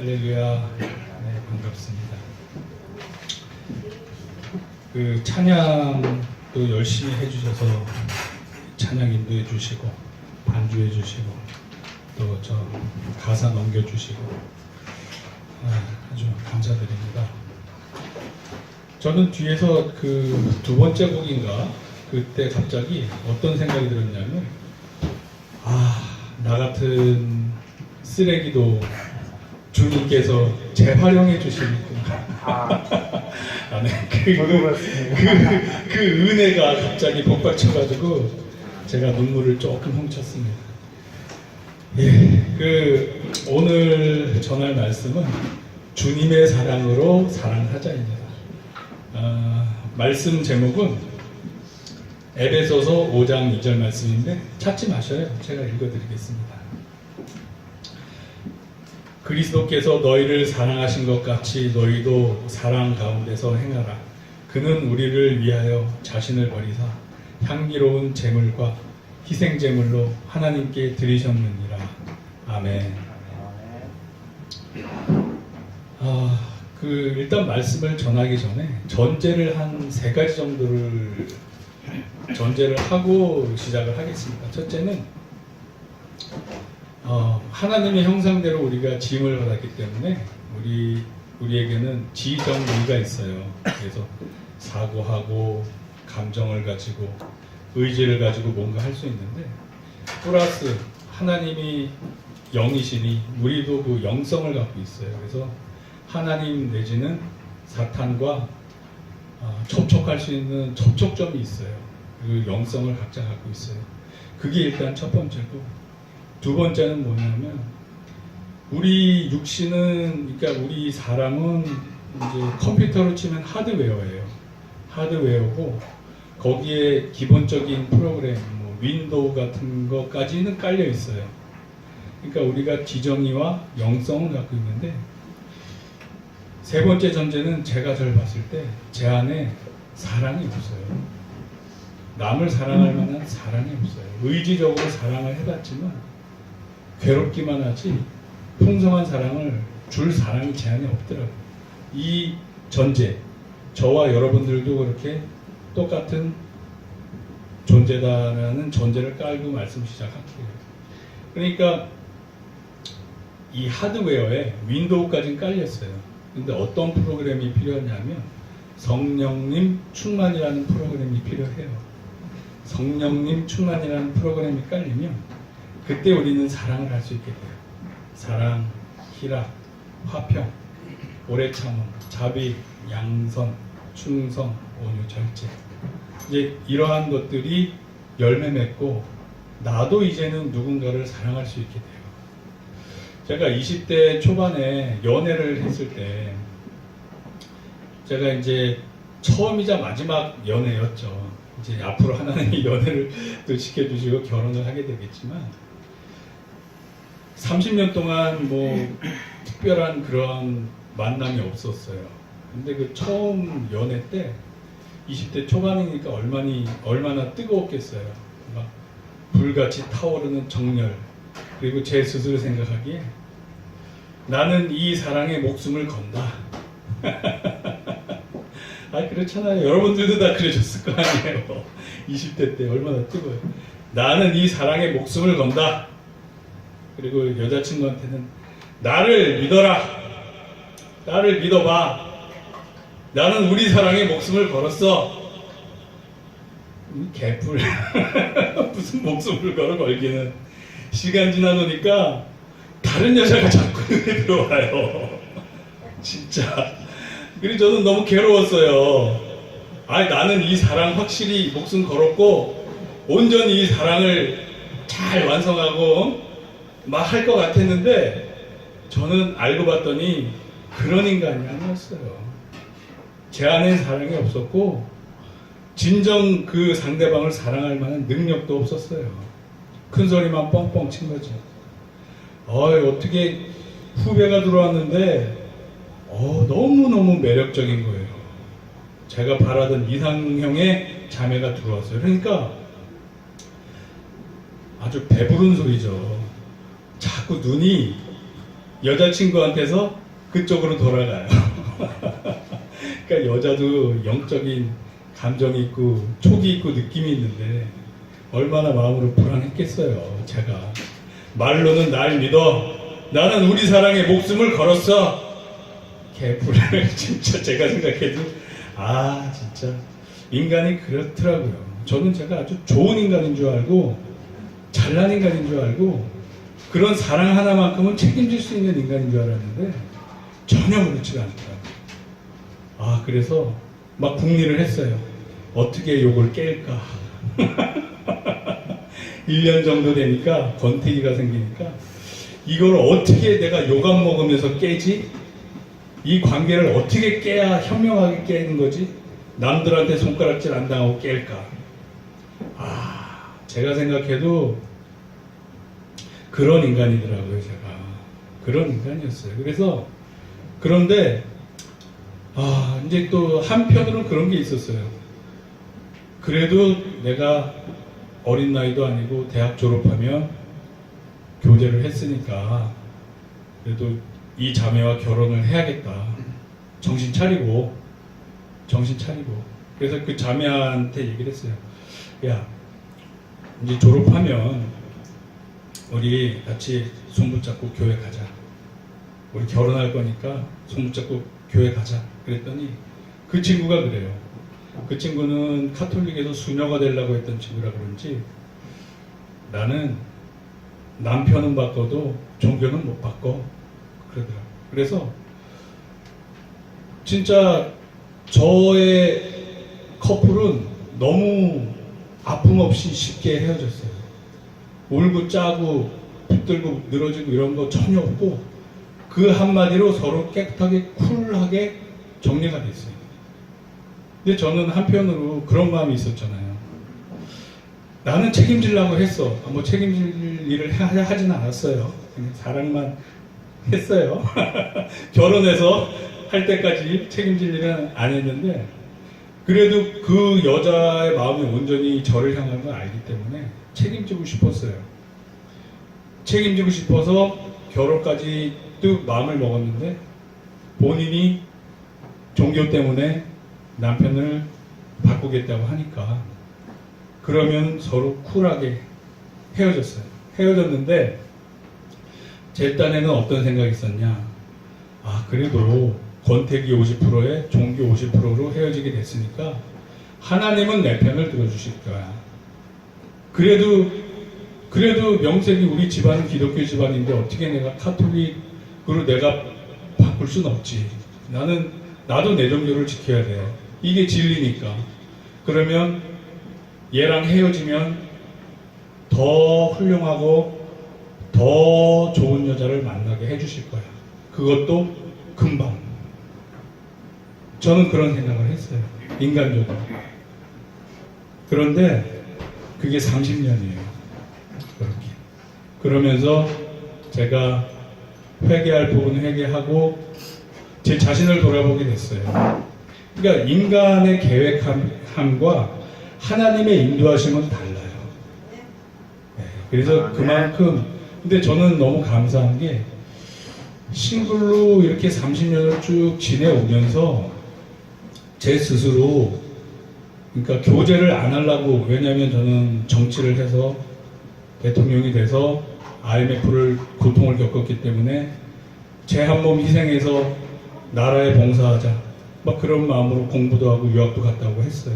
할렐루야. 네, 반갑습니다. 그 찬양도 열심히 해주셔서 찬양 인도해 주시고 반주해 주시고 또 저 가사 넘겨주시고 아주 감사드립니다. 저는 뒤에서 그 두 번째 곡인가 그때 갑자기 어떤 생각이 들었냐면 나 같은 쓰레기도 주님께서 재활용해 주시는구나. 그 은혜가 갑자기 복받쳐가지고 제가 눈물을 조금 훔쳤습니다. 그 오늘 전할 말씀은 주님의 사랑으로 사랑하자입니다. 말씀 제목은 에베소서 5장 2절 말씀인데 찾지 마셔요. 제가 읽어드리겠습니다. 그리스도께서 너희를 사랑하신 것 같이 너희도 사랑 가운데서 행하라. 그는 우리를 위하여 자신을 버리사 향기로운 제물과 희생 제물로 하나님께 드리셨느니라. 아멘. 일단 말씀을 전하기 전에 전제를 한 세 가지 정도를 전제를 하고 시작을 하겠습니다. 첫째는 하나님의 형상대로 우리가 지음을 받았기 때문에 우리에게는 지정의가 있어요. 그래서 사고하고 감정을 가지고 의지를 가지고 뭔가 할 수 있는데 플러스 하나님이 영이시니 우리도 그 영성을 갖고 있어요. 그래서 하나님 내지는 사탄과 접촉할 수 있는 접촉점이 있어요. 그 영성을 각자 갖고 있어요. 그게 일단 첫 번째고, 두 번째는 뭐냐면 우리 육신은, 그러니까 우리 사람은 이제 컴퓨터로 치면 하드웨어예요. 하드웨어고 거기에 기본적인 프로그램, 뭐 윈도우 같은 것까지는 깔려 있어요. 그러니까 우리가 지정의와 영성을 갖고 있는데, 세 번째 전제는 제가 저를 봤을 때 제 안에 사랑이 없어요. 남을 사랑할 만한 사랑이 없어요. 의지적으로 사랑을 해봤지만 괴롭기만 하지 풍성한 사랑을 줄 사랑이 제 안에 없더라고요. 이 전제, 저와 여러분들도 그렇게 똑같은 존재다라는 전제를 깔고 말씀 시작할게요. 그러니까 이 하드웨어에 윈도우까지는 깔렸어요. 근데 어떤 프로그램이 필요하냐면 성령님 충만이라는 프로그램이 필요해요. 성령님 충만이라는 프로그램이 깔리면 그때 우리는 사랑을 할 수 있게 돼요. 사랑, 희락, 화평, 오래 참음, 자비, 양선, 충성, 온유, 절제. 이제 이러한 것들이 열매 맺고 나도 이제는 누군가를 사랑할 수 있게 돼요. 제가 20대 초반에 연애를 했을 때 제가 이제 처음이자 마지막 연애였죠. 이제 앞으로 하나님이 연애를 또 시켜주시고 결혼을 하게 되겠지만 30년 동안 뭐 특별한 그런 만남이 없었어요. 근데 그 처음 연애 때 20대 초반이니까 얼마나 뜨거웠겠어요. 막 불같이 타오르는 정열, 그리고 제 스스로 생각하기에 나는 이 사랑에 목숨을 건다. 그렇잖아요. 여러분들도 다 그러셨을 거 아니에요. 20대 때 얼마나 뜨거워요. 나는 이 사랑에 목숨을 건다. 그리고 여자친구한테는 나를 믿어라. 나를 믿어봐. 나는 우리 사랑에 목숨을 걸었어. 개뿔. 무슨 목숨을 걸기는. 시간 지나 놓으니까 다른 여자가 자꾸 눈에 들어와요. 진짜. 그래서 저는 너무 괴로웠어요. 나는 이 사랑 확실히 목숨 걸었고 온전히 이 사랑을 잘 완성하고 막 할 것 같았는데 저는 알고 봤더니 그런 인간이 아니었어요. 제 안에 사랑이 없었고 진정 그 상대방을 사랑할 만한 능력도 없었어요. 큰 소리만 뻥뻥 친 거죠. 어떻게 후배가 들어왔는데 너무너무 매력적인 거예요. 제가 바라던 이상형의 자매가 들어왔어요. 그러니까 아주 배부른 소리죠. 자꾸 눈이 여자친구한테서 그쪽으로 돌아가요. 그러니까 여자도 영적인 감정이 있고 촉이 있고 느낌이 있는데 얼마나 마음으로 불안했겠어요. 제가 말로는 날 믿어, 나는 우리 사랑에 목숨을 걸었어. 개불안해. 진짜 제가 생각해도 진짜 인간이 그렇더라고요. 저는 제가 아주 좋은 인간인 줄 알고 잘난 인간인 줄 알고 그런 사랑 하나만큼은 책임질 수 있는 인간인 줄 알았는데 전혀 그렇지가 않더라고요. 그래서 막 궁리를 했어요. 어떻게 요걸 깰까. 1년 정도 되니까 권태기가 생기니까 이걸 어떻게 내가 욕안 먹으면서 깨지? 이 관계를 어떻게 깨야 현명하게 깨는 거지? 남들한테 손가락질 안 당하고 깰까? 제가 생각해도 그런 인간이더라고요. 제가 그런 인간이었어요. 그래서 그런데 이제 또 한편으로는 그런 게 있었어요. 그래도 내가 어린 나이도 아니고 대학 졸업하면 교제를 했으니까 그래도 이 자매와 결혼을 해야겠다. 정신 차리고. 그래서 그 자매한테 얘기를 했어요. 야, 이제 졸업하면 우리 같이 손 붙잡고 교회 가자. 우리 결혼할 거니까 손 붙잡고 교회 가자. 그랬더니 그 친구가 그래요. 그 친구는 카톨릭에서 수녀가 되려고 했던 친구라 그런지 나는 남편은 바꿔도 종교는 못 바꿔. 그러더라고요. 그래서 진짜 저의 커플은 너무 아픔 없이 쉽게 헤어졌어요. 울고 짜고 붙들고 늘어지고 이런 거 전혀 없고 그 한마디로 서로 깨끗하게 쿨하게 정리가 됐어요. 근데 저는 한편으로 그런 마음이 있었잖아요. 나는 책임지려고 했어. 뭐 책임질 일을 하지는 않았어요. 그냥 사랑만 했어요. 결혼해서 할 때까지 책임질 일은 안 했는데 그래도 그 여자의 마음이 온전히 저를 향한 걸 알기 때문에 책임지고 싶었어요. 책임지고 싶어서 결혼까지도 마음을 먹었는데 본인이 종교 때문에 남편을 바꾸겠다고 하니까 그러면 서로 쿨하게 헤어졌어요. 헤어졌는데 제 딴에는 어떤 생각이 있었냐. 그래도 권태기 50%에 종교 50%로 헤어지게 됐으니까 하나님은 내 편을 들어주실 거야. 그래도 명색이 우리 집안은 기독교 집안인데 어떻게 내가 카톨릭으로 내가 바꿀 순 없지. 나도 내 종교를 지켜야 돼. 이게 진리니까. 그러면 얘랑 헤어지면 더 훌륭하고 더 좋은 여자를 만나게 해주실 거야. 그것도 금방. 저는 그런 생각을 했어요. 인간적으로. 그런데 그게 30년이에요. 그렇게. 그러면서 제가 회개할 부분은 회개하고 제 자신을 돌아보게 됐어요. 그러니까 인간의 계획함과 하나님의 인도하심은 달라요. 그래서 그만큼 근데 저는 너무 감사한 게 싱글로 이렇게 30년을 쭉 지내오면서 제 스스로 그러니까 교제를 안 하려고 왜냐하면 저는 정치를 해서 대통령이 돼서 IMF를 고통을 겪었기 때문에 제 한 몸 희생해서 나라에 봉사하자 막 그런 마음으로 공부도 하고 유학도 갔다 오고 했어요.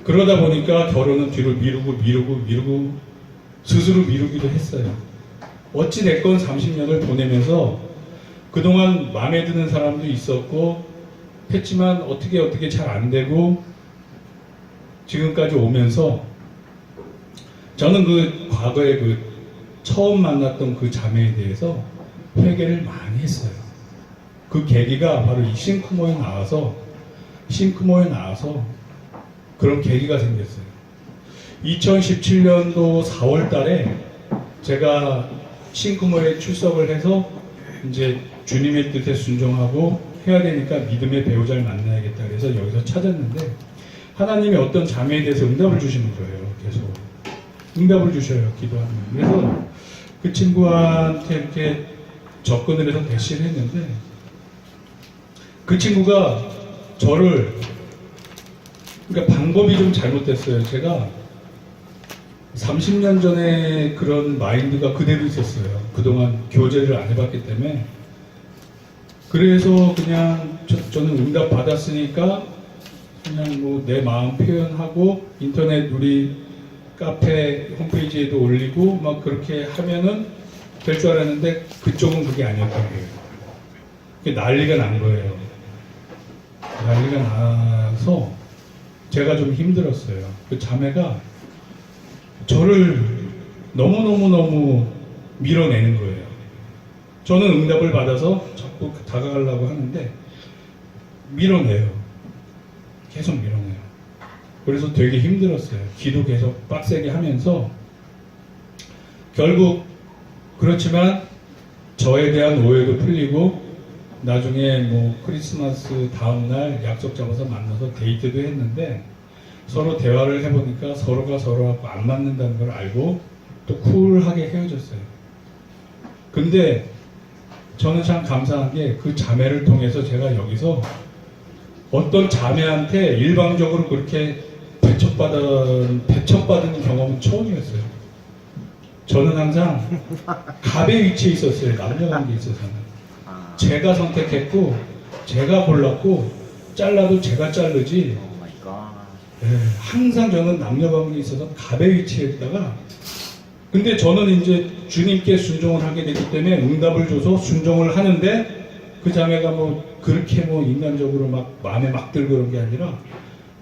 그러다 보니까 결혼은 뒤로 미루고 스스로 미루기도 했어요. 어찌 됐건 30년을 보내면서 그동안 마음에 드는 사람도 있었고 했지만 어떻게 잘 안 되고 지금까지 오면서 저는 그 과거에 그 처음 만났던 그 자매에 대해서 회개를 많이 했어요. 그 계기가 바로 이 싱크모에 나와서 그런 계기가 생겼어요. 2017년도 4월 달에 제가 싱크모에 출석을 해서 이제 주님의 뜻에 순종하고 해야 되니까 믿음의 배우자를 만나야겠다 그래서 여기서 찾았는데 하나님이 어떤 자매에 대해서 응답을 주시는 거예요. 계속 응답을 주셔요. 기도하면. 그래서 그 친구한테 이렇게 접근을 해서 대시를 했는데 그 친구가 저를 그러니까 방법이 좀 잘못됐어요. 제가 30년 전에 그런 마인드가 그대로 있었어요. 그동안 교제를 안 해봤기 때문에. 그래서 그냥 저는 응답 받았으니까 그냥 뭐 내 마음 표현하고 인터넷 우리 카페 홈페이지에도 올리고 막 그렇게 하면은 될 줄 알았는데 그쪽은 그게 아니었던 거예요. 그게 난리가 난 거예요. 난리가 나서 제가 좀 힘들었어요. 그 자매가 저를 너무 밀어내는 거예요. 저는 응답을 받아서 자꾸 다가가려고 하는데 밀어내요. 계속 밀어내요. 그래서 되게 힘들었어요. 기도 계속 빡세게 하면서 결국 그렇지만 저에 대한 오해도 풀리고 나중에 뭐 크리스마스 다음날 약속 잡아서 만나서 데이트도 했는데 서로 대화를 해보니까 서로가 서로하고 안 맞는다는 걸 알고 또 쿨하게 헤어졌어요. 근데 저는 참 감사한 게 그 자매를 통해서 제가 여기서 어떤 자매한테 일방적으로 그렇게 배척받은 경험은 처음이었어요. 저는 항상 갑의 위치에 있었어요. 남녀관계에 있어서는. 제가 선택했고 제가 골랐고 잘라도 제가 자르지. 네, 항상 저는 남녀관계에 있어서 갑의 위치에 있다가 근데 저는 이제 주님께 순종을 하게 되기 때문에 응답을 줘서 순종을 하는데 그 자매가 뭐 그렇게 뭐 인간적으로 막 마음에 막 들고 그런 게 아니라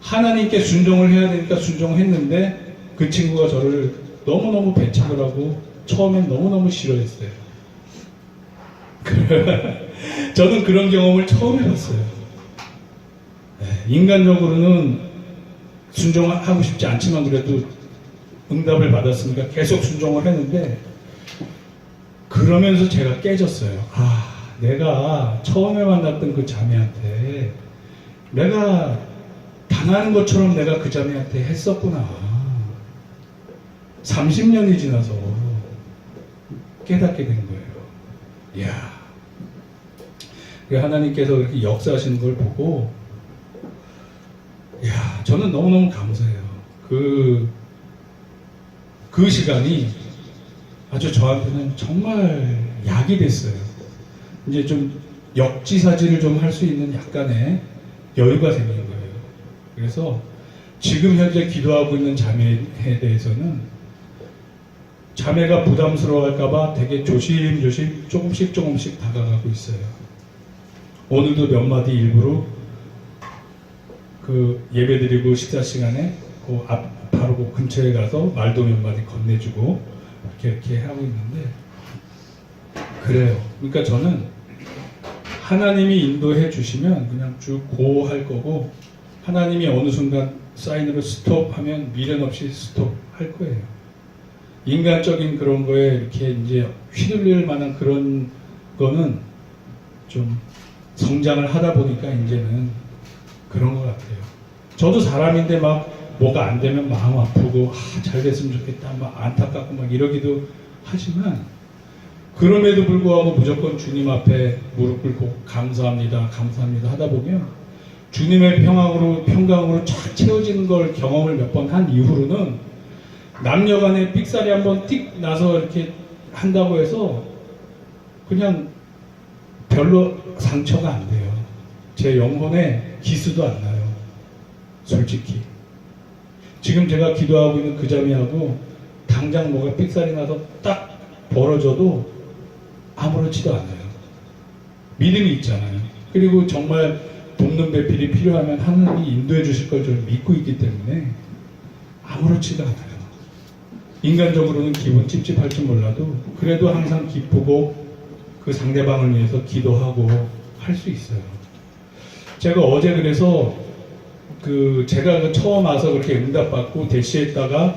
하나님께 순종을 해야 되니까 순종했는데 그 친구가 저를 너무너무 배척을 하고 처음엔 너무너무 싫어했어요. 저는 그런 경험을 처음 해봤어요. 인간적으로는 순종하고 싶지 않지만 그래도 응답을 받았으니까 계속 순종을 했는데 그러면서 제가 깨졌어요. 내가 처음에 만났던 그 자매한테 내가 당하는 것처럼 내가 그 자매한테 했었구나. 30년이 지나서 깨닫게 된 거예요. 이야. 하나님께서 이렇게 역사하시는 걸 보고 이야, 저는 너무너무 감사해요. 그 시간이 아주 저한테는 정말 약이 됐어요. 이제 좀 역지사지를 좀 할 수 있는 약간의 여유가 생긴 거예요. 그래서 지금 현재 기도하고 있는 자매에 대해서는 자매가 부담스러워할까봐 되게 조심조심 조금씩 다가가고 있어요. 오늘도 몇 마디 일부러 그 예배드리고 식사 시간에 그 바로 그 근처에 가서 말도 몇 마디 건네주고 이렇게 하고 있는데 그래요. 그러니까 저는 하나님이 인도해 주시면 그냥 쭉 고할 거고 하나님이 어느 순간 사인으로 스톱 하면 미련 없이 스톱 할 거예요. 인간적인 그런 거에 이렇게 이제 휘둘릴 만한 그런 거는 좀 성장을 하다 보니까 이제는 그런 것 같아요. 저도 사람인데 막 뭐가 안 되면 마음 아프고 잘 됐으면 좋겠다 막 안타깝고 막 이러기도 하지만 그럼에도 불구하고 무조건 주님 앞에 무릎 꿇고 감사합니다 하다 보면 주님의 평강으로 쫙 채워지는 걸 경험을 몇 번 한 이후로는 남녀간에 삑살이 한번 틱 나서 이렇게 한다고 해서 그냥 별로 상처가 안 돼요. 제 영혼에 기스도 안 나요. 솔직히. 지금 제가 기도하고 있는 그 자매하고 당장 뭐가 삑살이 나서 딱 벌어져도 아무렇지도 않아요. 믿음이 있잖아요. 그리고 정말 돕는 배필이 필요하면 하나님이 인도해 주실 걸 저는 믿고 있기 때문에 아무렇지도 않아요. 인간적으로는 기분 찝찝할지 몰라도 그래도 항상 기쁘고 그 상대방을 위해서 기도하고 할 수 있어요. 제가 어제 그래서 제가 처음 와서 그렇게 응답받고 대시했다가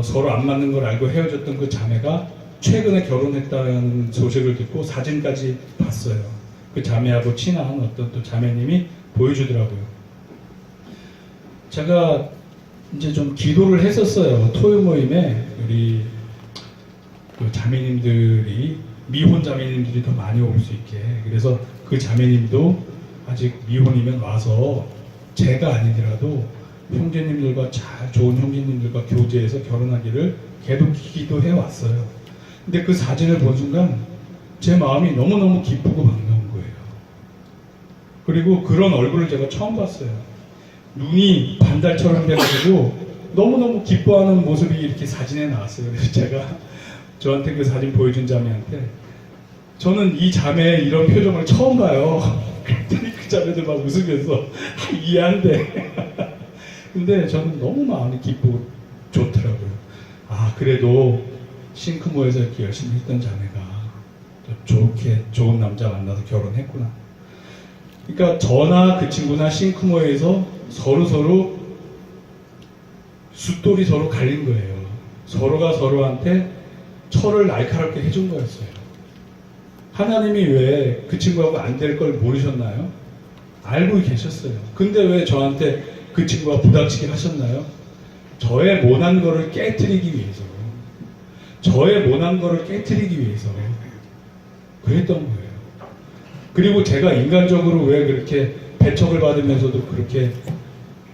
서로 안 맞는 걸 알고 헤어졌던 그 자매가 최근에 결혼했다는 소식을 듣고 사진까지 봤어요. 그 자매하고 친한 어떤 또 자매님이 보여주더라고요. 제가 이제 좀 기도를 했었어요. 토요 모임에 우리 그 자매님들이 미혼 자매님들이 더 많이 올 수 있게. 그래서 그 자매님도 아직 미혼이면 와서 제가 아니더라도 형제님들과 잘 좋은 형제님들과 교제해서 결혼하기를 계속 기도해 왔어요. 근데 그 사진을 본 순간 제 마음이 너무너무 기쁘고 반가운 거예요. 그리고 그런 얼굴을 제가 처음 봤어요. 눈이 반달처럼 돼가지고 너무너무 기뻐하는 모습이 이렇게 사진에 나왔어요. 그래서 제가 저한테 그 사진 보여준 자매한테 저는 이 자매의 이런 표정을 처음 봐요. 그랬더니 그 자매들 막 웃으면서 이해한대. 근데 저는 너무 마음이 기쁘고 좋더라고요. 아, 그래도 싱크모에서 이렇게 열심히 했던 자매가 좋게 좋은 남자 만나서 결혼했구나. 그러니까 저나 그 친구나 싱크모에서 서로 숫돌이 서로 갈린 거예요. 서로가 서로한테 철을 날카롭게 해준 거였어요. 하나님이 왜 그 친구하고 안 될 걸 모르셨나요? 알고 계셨어요. 근데 왜 저한테 그 친구가 부닥치게 하셨나요? 저의 모난 거를 깨트리기 위해서. 저의 모난 거를 깨트리기 위해서. 그랬던 거예요. 그리고 제가 인간적으로 왜 그렇게 배척을 받으면서도 그렇게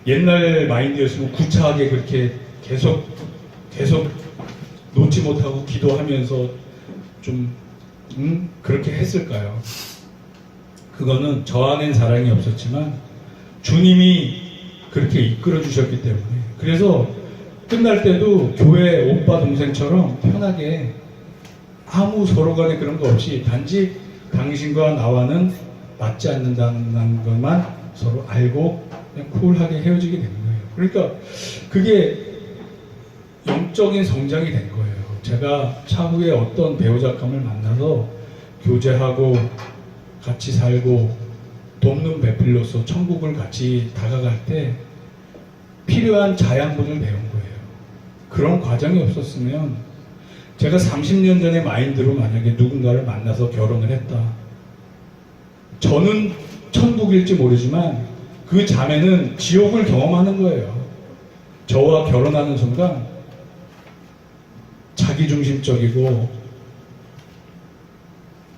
옛날 마인드였으면 구차하게 그렇게 계속 놓지 못하고 기도하면서 좀 그렇게 했을까요? 그거는 저 안엔 사랑이 없었지만 주님이 그렇게 이끌어 주셨기 때문에. 그래서 끝날 때도 교회 오빠 동생처럼 편하게 아무 서로 간에 그런 거 없이 단지 당신과 나와는 맞지 않는다는 것만 서로 알고 그냥 쿨하게 헤어지게 되는 거예요. 그러니까 그게 영적인 성장이 된 거예요. 제가 차후에 어떤 배우자감을 만나서 교제하고 같이 살고 돕는 배필로서 천국을 같이 다가갈 때 필요한 자양분을 배운 거예요. 그런 과정이 없었으면 제가 30년 전의 마인드로 만약에 누군가를 만나서 결혼을 했다. 저는 천국일지 모르지만 그 자매는 지옥을 경험하는 거예요. 저와 결혼하는 순간 자기중심적이고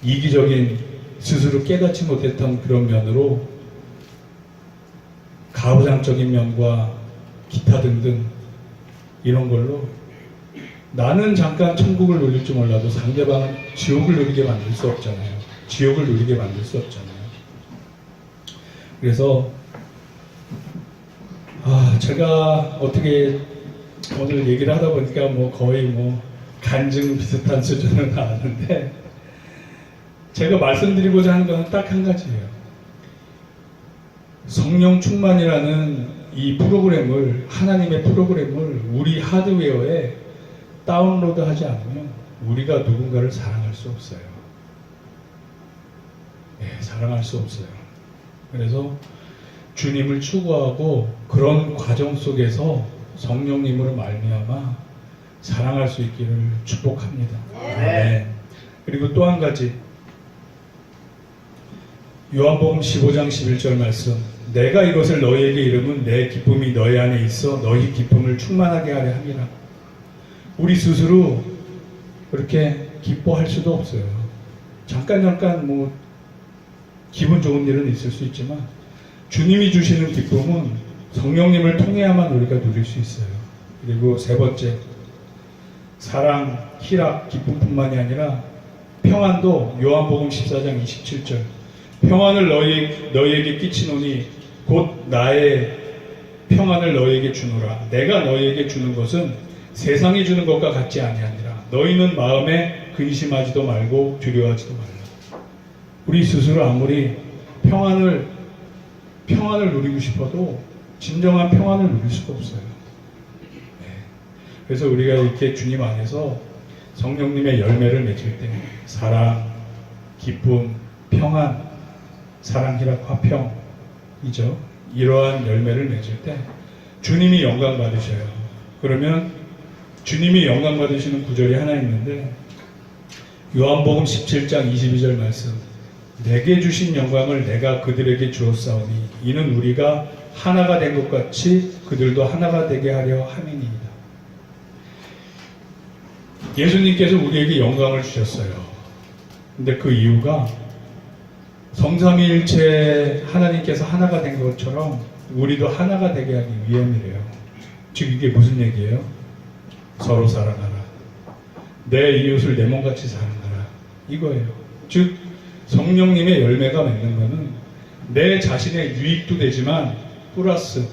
이기적인 스스로 깨닫지 못했던 그런 면으로 가부장적인 면과 기타 등등 이런 걸로 나는 잠깐 천국을 누릴 줄 몰라도 상대방은 지옥을 누리게 만들 수 없잖아요. 지옥을 누리게 만들 수 없잖아요. 그래서 제가 어떻게 오늘 얘기를 하다 보니까 거의 간증 비슷한 수준은 나왔는데 제가 말씀드리고자 하는 것은 딱 한 가지예요. 성령 충만이라는 이 프로그램을, 하나님의 프로그램을 우리 하드웨어에 다운로드 하지 않으면 우리가 누군가를 사랑할 수 없어요. 사랑할 수 없어요. 그래서 주님을 추구하고 그런 과정 속에서 성령님으로 말미암아 사랑할 수 있기를 축복합니다. 네. 그리고 또 한 가지 요한복음 15장 11절 말씀, 내가 이것을 너희에게 이름은 내 기쁨이 너희 안에 있어 너희 기쁨을 충만하게 하려 함이라. 우리 스스로 그렇게 기뻐할 수도 없어요. 잠깐 기분 좋은 일은 있을 수 있지만 주님이 주시는 기쁨은 성령님을 통해야만 우리가 누릴 수 있어요. 그리고 세 번째, 사랑, 희락, 기쁨뿐만이 아니라 평안도 요한복음 14장 27절, 평안을 너희에게 끼치노니 곧 나의 평안을 너희에게 주노라. 내가 너희에게 주는 것은 세상이 주는 것과 같지 아니하니라. 너희는 마음에 근심하지도 말고 두려워하지도 말라. 우리 스스로 아무리 평안을 누리고 싶어도 진정한 평안을 누릴 수가 없어요. 그래서 우리가 이렇게 주님 안에서 성령님의 열매를 맺을 때 사랑, 기쁨, 평안, 사랑, 희락, 화평이죠. 이러한 열매를 맺을 때 주님이 영광 받으셔요. 그러면 주님이 영광 받으시는 구절이 하나 있는데 요한복음 17장 22절 말씀, 내게 주신 영광을 내가 그들에게 주었사오니 이는 우리가 하나가 된 것 같이 그들도 하나가 되게 하려 함이니이다. 예수님께서 우리에게 영광을 주셨어요. 근데 그 이유가 성삼위일체 하나님께서 하나가 된 것처럼 우리도 하나가 되게 하기 위함이래요. 즉 이게 무슨 얘기예요? 서로 사랑하라. 내 이웃을 내 몸같이 사랑하라. 이거예요. 즉 성령님의 열매가 맺는 것은 내 자신의 유익도 되지만 플러스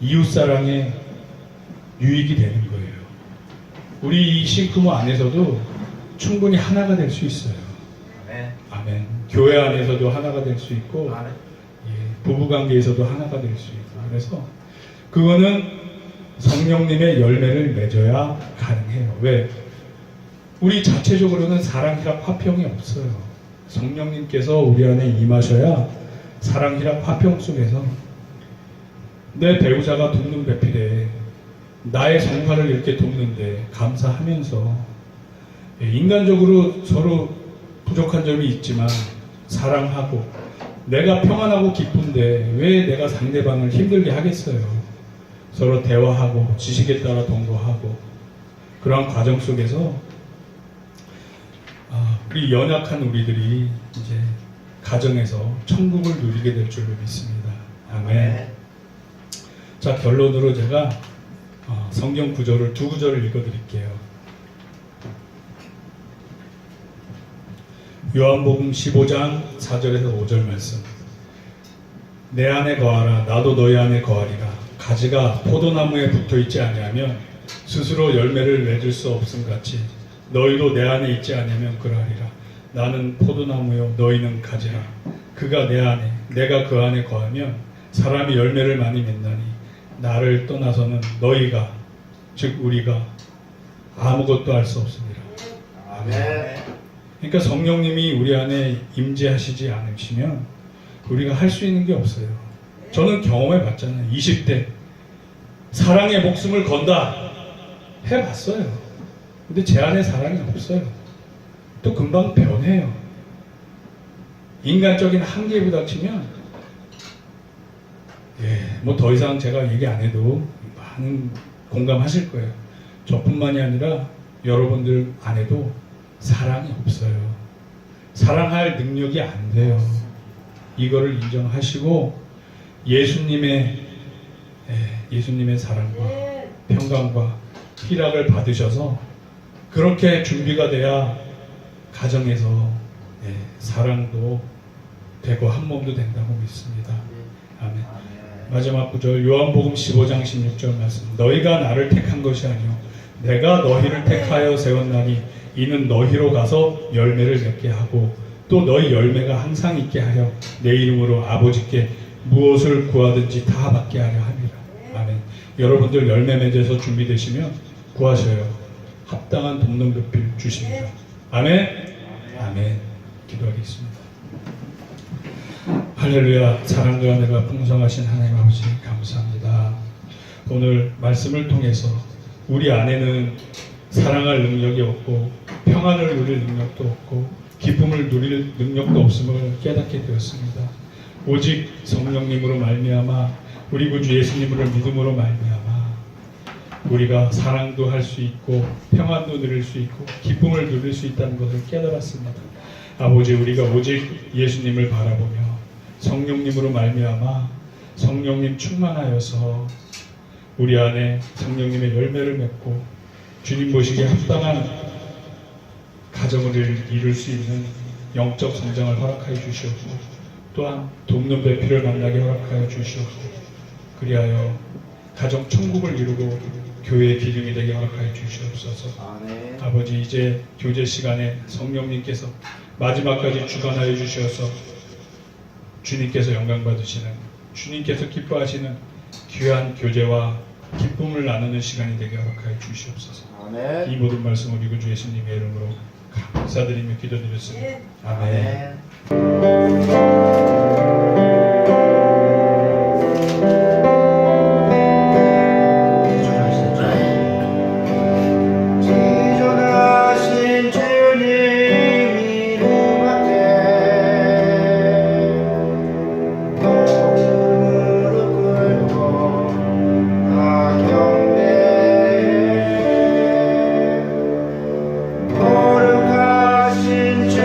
이웃사랑의 유익이 되는 거예요. 우리 이 싱크모 안에서도 충분히 하나가 될 수 있어요. 아멘. 교회 안에서도 하나가 될 수 있고 부부관계에서도 하나가 될 수 있고 그래서 그거는 성령님의 열매를 맺어야 가능해요. 왜? 우리 자체적으로는 사랑희락 화평이 없어요. 성령님께서 우리 안에 임하셔야 사랑희락 화평 속에서 내 배우자가 돕는 배필에 나의 성화를 이렇게 돕는데 감사하면서 인간적으로 서로 부족한 점이 있지만 사랑하고 내가 평안하고 기쁜데 왜 내가 상대방을 힘들게 하겠어요. 서로 대화하고 지식에 따라 동거하고 그러한 과정 속에서 우리 연약한 우리들이 이제 가정에서 천국을 누리게 될 줄로 믿습니다. 아멘. 자, 결론으로 제가 성경 구절을 두 구절을 읽어드릴게요. 요한복음 15장 4절에서 5절 말씀. 내 안에 거하라 나도 너희 안에 거하리라. 가지가 포도나무에 붙어있지 아니하면 스스로 열매를 맺을 수 없음 같이 너희도 내 안에 있지 않으면 그러하리라. 나는 포도나무요 너희는 가지라. 그가 내 안에 내가 그 안에 거하면 사람이 열매를 많이 맺나니 나를 떠나서는 너희가 즉 우리가 아무것도 할 수 없습니다. 아멘. 그러니까 성령님이 우리 안에 임재하시지 않으시면 우리가 할 수 있는 게 없어요. 저는 경험해 봤잖아요. 20대 사랑의 목숨을 건다 해봤어요. 근데 제 안에 사랑이 없어요. 또 금방 변해요. 인간적인 한계에 부닥치면 뭐 더 이상 제가 얘기 안 해도 많은 공감하실 거예요. 저뿐만이 아니라 여러분들 안에도 사랑이 없어요. 사랑할 능력이 안 돼요. 이거를 인정하시고 예수님의 사랑과 평강과 희락을 받으셔서 그렇게 준비가 돼야 가정에서 사랑도 되고 한 몸도 된다고 믿습니다. 아멘. 마지막 구절 요한복음 15장 16절 말씀. 너희가 나를 택한 것이 아니요 내가 너희를 택하여 세웠나니 이는 너희로 가서 열매를 맺게 하고 또 너희 열매가 항상 있게 하여 내 이름으로 아버지께 무엇을 구하든지 다 받게 하려 함이라. 아멘. 여러분들 열매 맺어서 준비되시면 구하셔요. 합당한 돕는 배필 주십니다. 아멘. 아멘. 기도하겠습니다. 할렐루야. 사랑과 은혜가 풍성하신 하나님 아버지 감사합니다. 오늘 말씀을 통해서 우리 안에는 사랑할 능력이 없고 평안을 누릴 능력도 없고 기쁨을 누릴 능력도 없음을 깨닫게 되었습니다. 오직 성령님으로 말미암아 우리 구주 예수님을 믿음으로 말미암아 우리가 사랑도 할 수 있고 평안도 누릴 수 있고 기쁨을 누릴 수 있다는 것을 깨달았습니다. 아버지 우리가 오직 예수님을 바라보며 성령님으로 말미암아 성령님 충만하여서 우리 안에 성령님의 열매를 맺고 주님 보시기에 합당한 가정을 이룰 수 있는 영적 성장을 허락하여 주시옵고 또한 돕는 배필을 만나게 허락하여 주시옵고 그리하여 가정 천국을 이루고 교회의 기둥이 되게 허락하여 주시옵소서. 아멘. 아버지 이제 교제 시간에 성령님께서 마지막까지 주관하여 주셔서 주님께서 영광 받으시는 주님께서 기뻐하시는 귀한 교제와 기쁨을 나누는 시간이 되게 허락하여 주시옵소서. 아멘. 이 모든 말씀 우리 구주 예수님의 이름으로 감사드리며 기도드렸습니다. 아멘. 거룩하신 주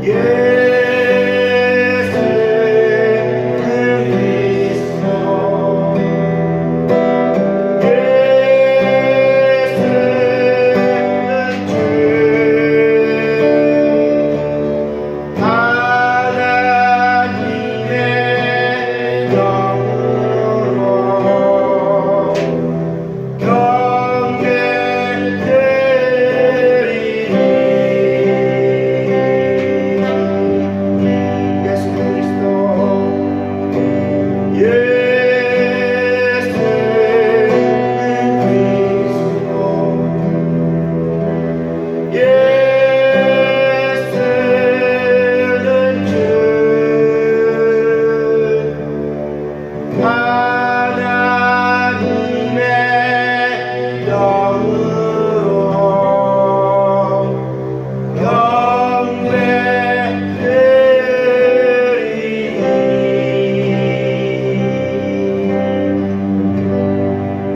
예.